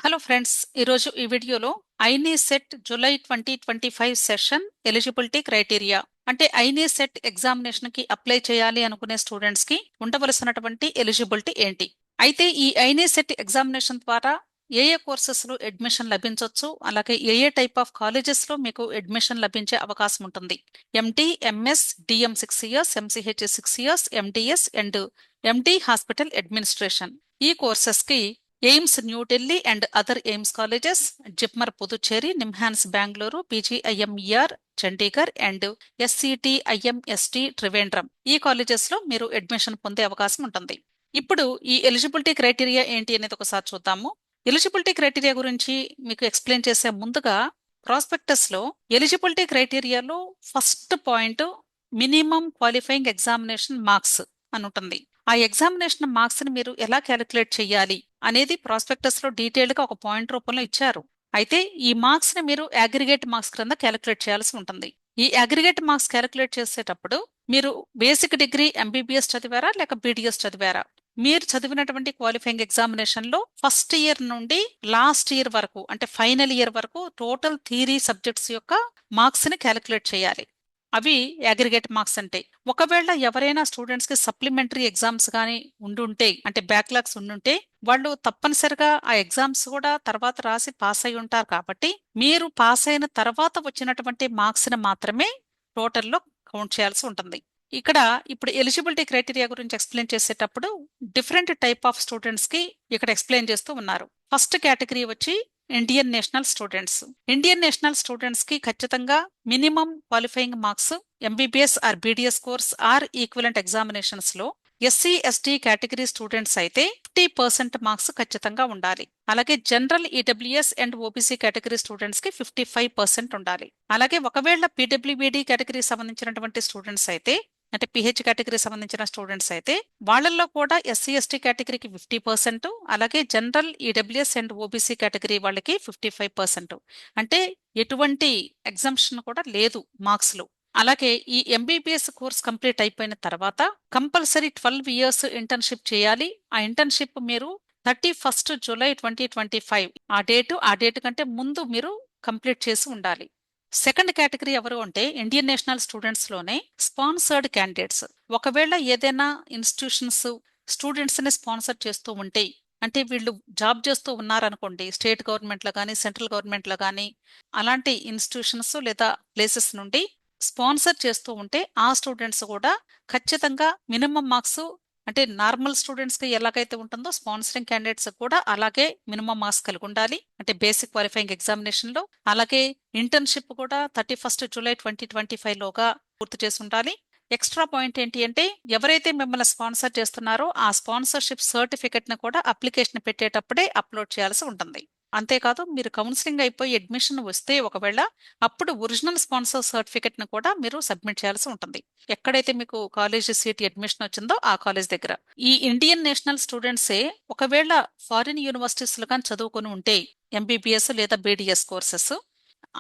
Hello friends, ఈరోజు ఈ వీడియోలో Ayni set July 2025 session eligibility criteria అంటే ఐనీ సెట్ ఎగ్జామినేషన్ కి అప్లై చేయాలి అనుకునే స్టూడెంట్స్ కి ఉండవలసినటువంటి ఎలిజిబిలిటీ ఏంటి. అయితే ఈ ఐనీ సెట్ ఎగ్జామినేషన్ ద్వారా ఏ ఏ కోర్సెస్ లో అడ్మిషన్ లభించవచ్చు, అలాగే ఏ ఏ టైప్ ఆఫ్ కాలేజెస్ లో మీకు అడ్మిషన్ లభించే అవకాశం ఉంటుంది. MT, MS, DM 6 years, MCh 6 years, MDS and MD hospital administration. ఈ కోర్సెస్ కి AIIMS New Delhi and other AIIMS colleges, JIPMER Puducherry, NIMHANS Bengaluru, PGIMER Chandigarh and SCTIMST Trivandrum ఈ కాలేజెస్ లో మీరు అడ్మిషన్ పొందే అవకాశం ఉంటుంది. ఇప్పుడు ఈ ఎలిజిబిలిటీ క్రైటీరియా ఏంటి అనేది ఒకసారి చూద్దాము. ఎలిజిబిలిటీ క్రైటీరియా గురించి మీకు ఎక్స్ప్లెయిన్ చేసే ముందుగా ప్రాస్పెక్టస్ లో ఎలిజిబిలిటీ క్రైటీరియాలో first point minimum qualifying examination marks అని ఉంటుంది. ఆ ఎగ్జామినేషన్ మార్క్స్ ని మీరు ఎలా క్యాలిక్యులేట్ చేయాలి అనేది ప్రాస్పెక్టస్ లో డీటెయిల్డ్ గా ఒక పాయింట్ రూపంలో ఇచ్చారు. అయితే ఈ మార్క్స్ ని మీరు అగ్రిగేట్ మార్క్స్ క్రింద క్యాలిక్యులేట్ చేయాల్సి ఉంటుంది. ఈ అగ్రిగేట్ మార్క్స్ క్యాలిక్యులేట్ చేసేటప్పుడు మీరు బేసిక్ డిగ్రీ ఎంబీబీఎస్ చదివారా లేక బీడీఎస్ చదివారా, మీరు చదివినటువంటి క్వాలిఫైయింగ్ ఎగ్జామినేషన్ లో ఫస్ట్ ఇయర్ నుండి లాస్ట్ ఇయర్ వరకు అంటే ఫైనల్ ఇయర్ వరకు టోటల్ థియరీ సబ్జెక్ట్స్ యొక్క మార్క్స్ ని క్యాలిక్యులేట్ చేయాలి. అవి అగ్రిగేట్ మార్క్స్ అంటే ఒకవేళ ఎవరైనా స్టూడెంట్స్ కి సప్లిమెంటరీ ఎగ్జామ్స్ కానీ ఉండుంటే అంటే బ్యాక్లాగ్స్ ఉండుంటే వాళ్ళు తప్పనిసరిగా ఆ ఎగ్జామ్స్ కూడా తర్వాత రాసి పాస్ అయి ఉంటారు. కాబట్టి మీరు పాస్ అయిన తర్వాత వచ్చినటువంటి మార్క్స్ ని మాత్రమే టోటల్లో కౌంట్ చేయాల్సి ఉంటుంది. ఇక్కడ ఇప్పుడు ఎలిజిబిలిటీ క్రైటీరియా గురించి ఎక్స్ప్లెయిన్ చేసేటప్పుడు డిఫరెంట్ టైప్ ఆఫ్ స్టూడెంట్స్ కి ఇక్కడ ఎక్స్ప్లెయిన్ చేస్తూ ఉన్నారు. ఫస్ట్ కేటగిరీ వచ్చి Indian national students. Indian national students కి ఖచ్చితంగా minimum qualifying marks MBBS or BDS course or equivalent examinations లో ఎస్సీ ఎస్టీ కేటగిరీ స్టూడెంట్స్ అయితే 50% మార్క్స్ ఖచ్చితంగా ఉండాలి. అలాగే general EWS and OBC category students కి 55% ఉండాలి. అలాగే ఒకవేళ పీడబ్ల్యూబీడీ కేటగిరీ సంబంధించినటువంటి స్టూడెంట్స్ అయితే అంటే పిహెచ్ కేటగిరీ సంబంధించిన స్టూడెంట్స్ అయితే వాళ్ళల్లో కూడా ఎస్సీ ఎస్టీ కేటగిరీకి 50%, అలాగే general EWS and OBC category వాళ్ళకి 55%. అంటే ఎటువంటి ఎగ్జామ్షన్ కూడా లేదు మార్క్స్ లో. అలాగే ఈ ఎంబీబీఎస్ కోర్స్ కంప్లీట్ అయిపోయిన తర్వాత కంపల్సరీ 12 years ఇంటర్న్షిప్ చేయాలి. ఆ ఇంటర్న్షిప్ మీరు 31st July 2025 ఆ డేట్ కంటే ముందు మీరు కంప్లీట్ చేసి ఉండాలి. సెకండ్ కేటగిరీ ఎవరు అంటే ఇండియన్ నేషనల్ స్టూడెంట్స్ లోనే స్పాన్సర్డ్ క్యాండిడేట్స్. ఒకవేళ ఏదైనా ఇన్స్టిట్యూషన్స్ స్టూడెంట్స్ ని స్పాన్సర్ చేస్తూ ఉంటే అంటే వీళ్ళు జాబ్ చేస్తూ ఉన్నారనుకోండి, స్టేట్ గవర్నమెంట్ లో కానీ సెంట్రల్ గవర్నమెంట్ లో కానీ అలాంటి ఇన్స్టిట్యూషన్స్ లేదా ప్లేసెస్ నుండి స్పాన్సర్ చేస్తూ ఉంటే ఆ స్టూడెంట్స్ కూడా ఖచ్చితంగా మినిమం మార్క్స్ అంటే నార్మల్ స్టూడెంట్స్ కి ఎలాగైతే ఉంటుందో స్పాన్సరింగ్ క్యాండిడేట్స్ కూడా అలాగే మినిమం మార్క్స్ కలిగి ఉండాలి. అంటే బేసిక్ క్వాలిఫైయింగ్ ఎగ్జామినేషన్ లో. అలాగే ఇంటర్న్షిప్ కూడా 31st July 2025 లోగా పూర్తి చేసి ఉండాలి. ఎక్స్ట్రా పాయింట్ ఏంటి అంటే ఎవరైతే మిమ్మల్ని స్పాన్సర్ చేస్తున్నారో ఆ స్పాన్సర్షిప్ సర్టిఫికెట్ ని కూడా అప్లికేషన్ పెట్టేటప్పుడే అప్లోడ్ చేయాల్సి ఉంటుంది. అంతేకాదు మీరు కౌన్సిలింగ్ అయిపోయి అడ్మిషన్ వస్తే ఒకవేళ అప్పుడు ఒరిజినల్ స్పాన్సర్ సర్టిఫికెట్ ని కూడా మీరు సబ్మిట్ చేయాల్సి ఉంటుంది. ఎక్కడైతే మీకు కాలేజ్ సీట్ అడ్మిషన్ వచ్చిందో ఆ కాలేజ్ దగ్గర. ఈ ఇండియన్ నేషనల్ స్టూడెంట్సే ఒకవేళ ఫారిన్ యూనివర్సిటీస్ లో కానీ చదువుకొని ఉంటే ఎంబీబీఎస్ లేదా బీడీఎస్ కోర్సెస్,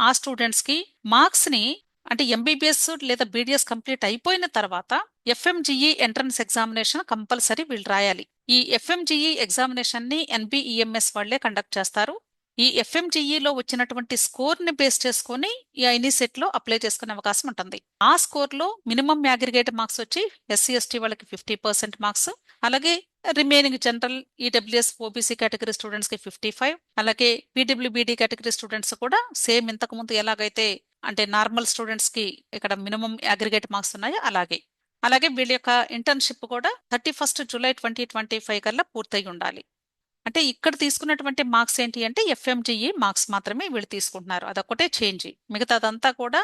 ఆ స్టూడెంట్స్ కి మార్క్స్ ని అంటే ఎంబీబీఎస్ లేదా బీడీఎస్ కంప్లీట్ అయిపోయిన తర్వాత ఎఫ్ఎంజిఈ ఎంట్రన్స్ ఎగ్జామినేషన్ కంపల్సరీ వీళ్ళు రాయాలి. ఈ ఎఫ్ఎంజిఈ ఎగ్జామినేషన్ ని ఎన్బిఈఎంఎస్ వాళ్లే కండక్ట్ చేస్తారు. ఈ ఎఫ్ఎంజిఈలో వచ్చినటువంటి స్కోర్ ని బేస్ చేసుకుని ఈ ఐనీ సెట్ లో అప్లై చేసుకునే అవకాశం ఉంటుంది. ఆ స్కోర్ లో మినిమం అగ్రిగేట్ మార్క్స్ వచ్చి ఎస్సీ ఎస్టీ వాళ్ళకి 50% మార్క్స్, అలాగే remaining general EWS OBC category students కి 55, అలాగే పీడబ్ల్యూబీడీ కేటగిరీ స్టూడెంట్స్ కూడా సేమ్ ఇంతకు ముందు ఎలాగైతే అంటే నార్మల్ స్టూడెంట్స్ కి ఇక్కడ మినిమం అగ్రిగేట్ మార్క్స్ ఉన్నాయో అలాగే. అలాగే వీళ్ళ యొక్క ఇంటర్న్షిప్ కూడా 31st July 2025 కల్లా పూర్తయి ఉండాలి. అంటే ఇక్కడ తీసుకున్నటువంటి మార్క్స్ ఏంటి అంటే ఎఫ్ఎంజిఈ మార్క్స్ మాత్రమే వీళ్ళు తీసుకుంటున్నారు. అదొకటే చేంజ్. మిగతాదంతా కూడా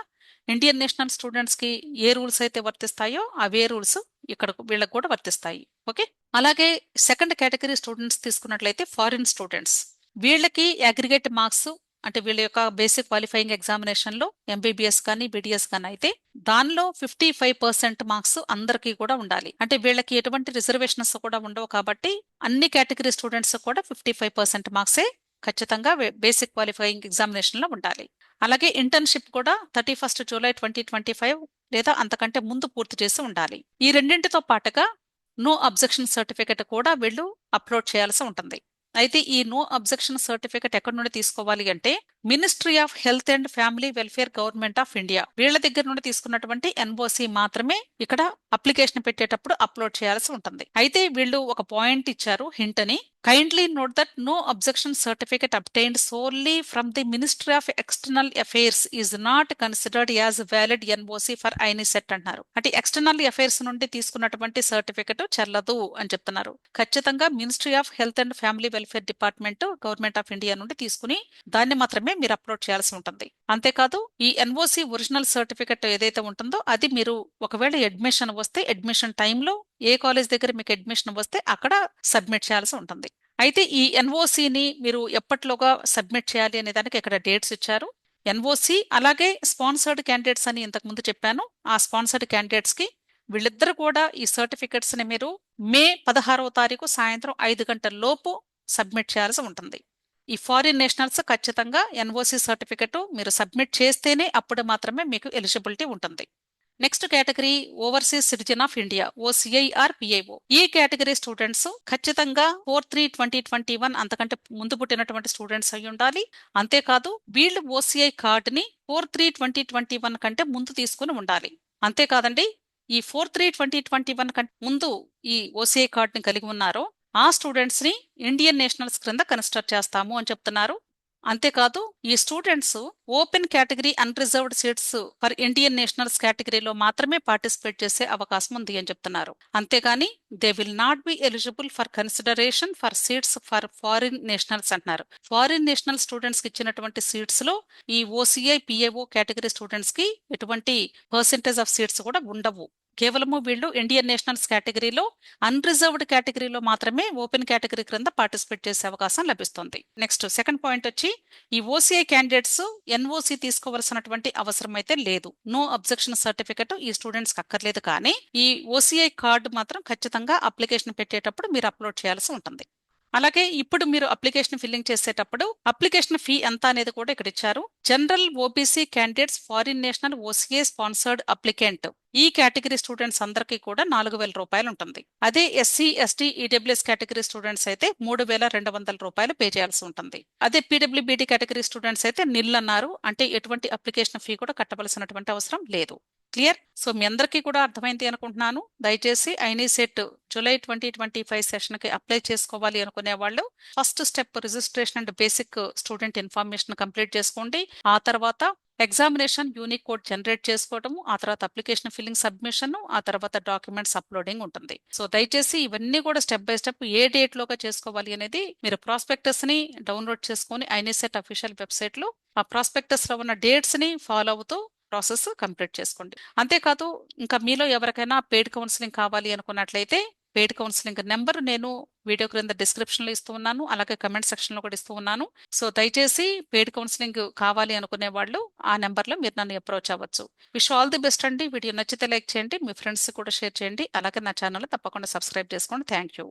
ఇండియన్ నేషనల్ స్టూడెంట్స్ కి ఏ రూల్స్ అయితే వర్తిస్తాయో అవే రూల్స్ ఇక్కడ వీళ్ళకి కూడా వర్తిస్తాయి. ఓకే. అలాగే సెకండ్ కేటగిరీ స్టూడెంట్స్ తీసుకున్నట్లయితే ఫారిన్ స్టూడెంట్స్. వీళ్ళకి అగ్రిగేట్ మార్క్స్ అంటే వీళ్ళ యొక్క బేసిక్ క్వాలిఫైయింగ్ ఎగ్జామినేషన్ లో ఎంబీబీఎస్ కానీ బీడీఎస్ కానీ అయితే దానిలో 55% మార్క్స్ అందరికీ కూడా ఉండాలి. అంటే వీళ్ళకి ఎటువంటి రిజర్వేషన్స్ కూడా ఉండవు కాబట్టి అన్ని కేటగిరీ స్టూడెంట్స్ కూడా 55% మార్క్సే ఖచ్చితంగా బేసిక్ క్వాలిఫైయింగ్ ఎగ్జామినేషన్ లో ఉండాలి. అలాగే ఇంటర్న్షిప్ కూడా 31st July 2025 లేదా అంతకంటే ముందు పూర్తి చేసి ఉండాలి. ఈ రెండింటితో పాటుగా నో అబ్జెక్షన్ సర్టిఫికెట్ కూడా వీళ్ళు అప్లోడ్ చేయాల్సి ఉంటుంది. అయితే ఈ నో అబ్జెక్షన్ సర్టిఫికెట్ ఎక్కడి నుండి తీసుకోవాలి అంటే ministry of health and family welfare government of India వీళ్ళ దగ్గర నుండి తీసుకున్నటువంటి ఎన్ఓసి మాత్రమే ఇక్కడ అప్లికేషన్ పెట్టేటప్పుడు అప్లోడ్ చేయాల్సి ఉంటుంది. అయితే వీళ్ళు ఒక పాయింట్ ఇచ్చారు, హింట్ అని. Kindly note that no objection certificate obtained solely from the Ministry of External Affairs is not considered as valid NOC for INICET అంటున్నారు. అంటే ఎక్స్టర్నల్ అఫైర్స్ నుండి తీసుకున్నటువంటి సర్టిఫికెట్ చెల్లదు అని చెప్తున్నారు. ఖచ్చితంగా ministry of health and family welfare department government of India నుండి తీసుకుని దాన్ని మాత్రమే మీరు అప్లోడ్ చేయాల్సి ఉంటుంది. అంతేకాదు ఈ ఎన్ఓసి ఒరిజినల్ సర్టిఫికెట్ ఏదైతే ఉంటుందో అది మీరు ఒకవేళ అడ్మిషన్ వస్తే అడ్మిషన్ టైంలో ఏ కాలేజ్ దగ్గర మీకు అడ్మిషన్ వస్తే అక్కడ సబ్మిట్ చేయాల్సి ఉంటుంది. అయితే ఈ ఎన్ఓసిని మీరు ఎప్పట్లోగా సబ్మిట్ చేయాలి అనే దానికి ఇక్కడ డేట్స్ ఇచ్చారు. ఎన్ఓసి అలాగే స్పాన్సర్డ్ క్యాండిడేట్స్ అని ఇంతకు ముందు చెప్పాను. ఆ స్పాన్సర్డ్ క్యాండిడేట్స్ కి వీళ్ళిద్దరు కూడా ఈ సర్టిఫికెట్స్ ని మీరు మే 16వ తారీఖు సాయంత్రం 5 గంటల లోపు సబ్మిట్ చేయాల్సి ఉంటుంది. ఈ ఫారిన్ నేషనల్స్ ఖచ్చితంగా ఎన్ఓసి సర్టిఫికెట్ మీరు సబ్మిట్ చేస్తేనే అప్పుడు మాత్రమే మీకు ఎలిజిబిలిటీ ఉంటుంది. Next category overseas citizen of India OCI or PIO. ఈ కేటగిరీ స్టూడెంట్స్ ఖచ్చితంగా 4/3/2021 అంతకంటే ముందు పుట్టినటువంటి స్టూడెంట్స్ అయి ఉండాలి. అంతేకాదు వీళ్ళు ఓసిఐ కార్డుని 4/3/2021 కంటే ముందు తీసుకుని ఉండాలి. అంతేకాదండి, ఈ 4/3/2021 కంటే ముందు ఈ ఓసిఐ కార్డుని కలిగి ఉన్నారో ఆ స్టూడెంట్స్ ని ఇండియన్ నేషనల్స్ క్రింద కన్సిడర్ చేస్తాము అని చెప్తున్నారు. అంతేకాదు ఈ students open category unreserved seats for Indian nationals కేటగిరీలో మాత్రమే పార్టిసిపేట్ చేసే అవకాశం ఉంది అని చెప్తున్నారు. అంతేగాని they will not be eligible for consideration for seats for foreign nationals అంటున్నారు. ఫారిన్ నేషనల్ స్టూడెంట్స్ కి ఇచ్చినటువంటి సీట్స్ లో ఈ ఓసిఐ పిఏఓ కేటగిరీ స్టూడెంట్స్ కి ఎటువంటి పర్సెంటేజ్ ఆఫ్ సీట్స్ కూడా ఉండవు. కేవలము వీళ్ళు ఇండియన్ నేషనల్స్ కేటగిరీలో అన్రిజర్వ్డ్ కేటగిరీలో మాత్రమే ఓపెన్ కేటగిరీ క్రింద పార్టిసిపేట్ చేసే అవకాశం లభిస్తుంది. నెక్స్ట్ సెకండ్ పాయింట్ వచ్చి ఈ ఓసీఐ క్యాండిడేట్స్ ఎన్ఓసి తీసుకోవాల్సినటువంటి అవసరం అయితే లేదు. నో అబ్జెక్షన్ సర్టిఫికెట్ ఈ స్టూడెంట్స్ కి అక్కర్లేదు. కానీ ఈ ఓసీఐ కార్డు మాత్రం ఖచ్చితంగా అప్లికేషన్ పెట్టేటప్పుడు మీరు అప్లోడ్ చేయాల్సి ఉంటుంది. అలాగే ఇప్పుడు మీరు అప్లికేషన్ ఫిల్లింగ్ చేసేటప్పుడు అప్లికేషన్ ఫీ ఎంత అనేది కూడా ఇక్కడ ఇచ్చారు. General OBC candidates foreign national OCA sponsored applicant ఈ కేటగిరీ స్టూడెంట్స్ అందరికీ కూడా 4,000 రూపాయలు ఉంటుంది. అదే SC ST EWS category students అయితే 3,200 రూపాయలు పే చేయాల్సి ఉంటుంది. అదే పీడబ్ల్యూబీడీ కేటగిరీ స్టూడెంట్స్ అయితే నిల్ అన్నారు. అంటే ఎటువంటి అప్లికేషన్ ఫీ కూడా కట్టవలసినటువంటి అవసరం లేదు. క్లియర్? సో మీ అందరికీ కూడా అర్థమైంది అనుకుంటున్నాను. దయచేసి ఐనీసెట్ జూలై 2025 సెషన్ కి అప్లై చేసుకోవాలి అనుకునే వాళ్ళు first step registration and basic student information complete చేసుకోండి. ఆ తర్వాత ఎగ్జామినేషన్ యూనిక్ కోడ్ జనరేట్ చేసుకోవడము, ఆ తర్వాత అప్లికేషన్ ఫిల్లింగ్ సబ్మిషన్, ఆ తర్వాత డాక్యుమెంట్స్ అప్లోడింగ్ ఉంటుంది. సో దయచేసి ఇవన్నీ కూడా step by step A date లోగా చేసుకోవాలి అనేది మీరు ప్రాస్పెక్టస్ ని డౌన్లోడ్ చేసుకుని ఐనీసెట్ అఫీషియల్ వెబ్సైట్ లో ఆ ప్రాస్పెక్టస్ లో ఉన్న డేట్స్ ని ఫాలో అవుతూ ప్రాసెస్ కంప్లీట్ చేసుకోండి. అంతేకాదు ఇంకా మీలో ఎవరికైనా పెయిడ్ కౌన్సిలింగ్ కావాలి అనుకున్నట్లయితే పెయిడ్ కౌన్సిలింగ్ నెంబర్ నేను వీడియో క్రింద డిస్క్రిప్షన్ లో ఇస్తూ ఉన్నాను, అలాగే కమెంట్ సెక్షన్ లో కూడా ఇస్తూ ఉన్నాను. సో దయచేసి పెయిడ్ కౌన్సిలింగ్ కావాలి అనుకునే వాళ్ళు ఆ నెంబర్ లో మీరు నన్ను అప్రోచ్ అవ్వచ్చు. విష్ ఆల్ ది బెస్ట్ అండి. వీడియో నచ్చితే లైక్ చేయండి, మీ ఫ్రెండ్స్ కూడా షేర్ చేయండి, అలాగే నా ఛానల్ తప్పకుండా సబ్స్క్రైబ్ చేసుకోండి. Thank you.